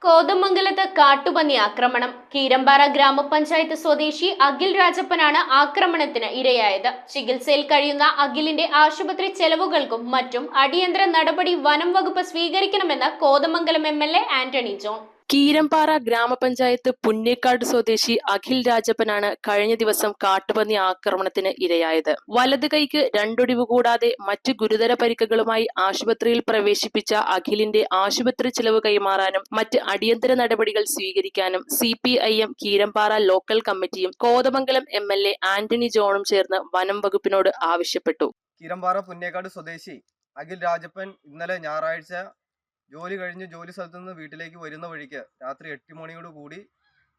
കോതമംഗലത്ത് കാട്ടുപന്നി ആക്രമണം. കീരമ്പാറ ഗ്രാമപഞ്ചായത്ത് സ്വദേശി അഖിൽ രാജപ്പനാണ് ആക്രമണത്തിന് ഇരയായത്. ചികിത്സയിൽ കഴിയുന്ന അഖിലിന്റെ ആശുപത്രി ചെലവുകൾക്കും മറ്റും അടിയന്തര നടപടി വനം വകുപ്പ് സ്വീകരിക്കണമെന്ന് കോതമംഗലം MLA ആന്റണി ജോൺ. കീരമ്പാറ ഗ്രാമപഞ്ചായത്ത് പുന്നേക്കാട് സ്വദേശി അഖിൽ രാജപ്പനാണ് കഴിഞ്ഞ ദിവസം കാട്ടുപന്നി ആക്രമണത്തിന് ഇരയായത്. വലത് കൈക്ക് രണ്ടൊടിവ് കൂടാതെ മറ്റ് ഗുരുതര പരിക്കുകളുമായി ആശുപത്രിയിൽ പ്രവേശിപ്പിച്ച അഖിലിന്റെ ആശുപത്രി ചെലവ് കൈമാറാനും മറ്റ് അടിയന്തര നടപടികൾ സ്വീകരിക്കാനും CPIM കീരമ്പാറ ലോക്കൽ കമ്മിറ്റിയും കോതമംഗലം MLA ആന്റണി ജോണും ചേർന്ന് വനം വകുപ്പിനോട് ആവശ്യപ്പെട്ടു. കീരമ്പാറ പുന്നേക്കാട് സ്വദേശി അഖിൽ രാജപ്പൻ ഇന്നലെ ഞായറാഴ്ച ജോലി കഴിഞ്ഞ് ജോലി സ്ഥലത്ത് നിന്ന് വീട്ടിലേക്ക് വരുന്ന വഴിക്ക് രാത്രി 8 മണിയോട് കൂടി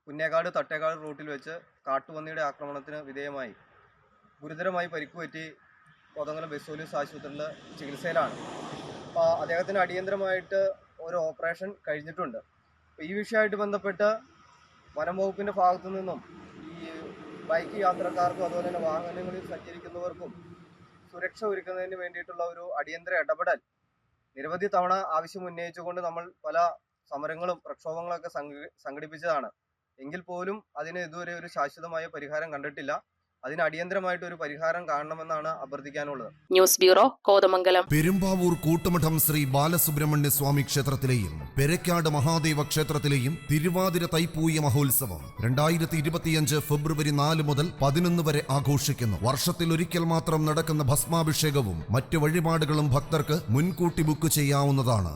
പുന്നേക്കാട് തട്ടേക്കാട് റൂട്ടിൽ വെച്ച് കാട്ടുപന്നിയുടെ ആക്രമണത്തിന് വിധേയമായി ഗുരുതരമായി പരിക്കുപറ്റി കോതമംഗലം ബെസോലിയസ് ആശുപത്രിയിൽ ചികിത്സയിലാണ്. അപ്പോൾ അദ്ദേഹത്തിന് അടിയന്തരമായിട്ട് ഒരു ഓപ്പറേഷൻ കഴിഞ്ഞിട്ടുണ്ട്. അപ്പോൾ ഈ വിഷയമായിട്ട് ബന്ധപ്പെട്ട് വനം വകുപ്പിൻ്റെ ഭാഗത്തു നിന്നും ഈ ബൈക്ക് യാത്രക്കാർക്കും അതുപോലെ തന്നെ വാഹനങ്ങളിൽ സഞ്ചരിക്കുന്നവർക്കും സുരക്ഷ ഒരുക്കുന്നതിന് വേണ്ടിയിട്ടുള്ള ഒരു അടിയന്തര ഇടപെടൽ നിരവധി തവണ ആവശ്യം ഉന്നയിച്ചുകൊണ്ട് നമ്മൾ പല സമരങ്ങളും പ്രക്ഷോഭങ്ങളൊക്കെ സംഘടിപ്പിച്ചതാണ്. എങ്കിൽ പോലും അതിന് ഇതുവരെ ഒരു ശാശ്വതമായ പരിഹാരം കണ്ടിട്ടില്ല. അതിന് അടിയന്തരമായിട്ട് ഒരു പരിഹാരം കാണണമെന്നാണ് അഭ്യർത്ഥിക്കാനുള്ളത്. News bureau, Kothamangalam. പെരുമ്പാവൂർ കൂട്ടുമഠം ശ്രീ ബാലസുബ്രഹ്മണ്യ സ്വാമി ക്ഷേത്രത്തിലെയും പെരക്കാട് മഹാദേവ ക്ഷേത്രത്തിലെയും തിരുവാതിര തൈപ്പൂയ മഹോത്സവം 2025 ഫെബ്രുവരി 4 മുതൽ 11 വരെ ആഘോഷിക്കുന്നു. വർഷത്തിൽ ഒരിക്കൽ മാത്രം നടക്കുന്ന ഭസ്മാഭിഷേകവും മറ്റ് വഴിപാടുകളും ഭക്തർക്ക് മുൻകൂട്ടി ബുക്ക് ചെയ്യാവുന്നതാണ്.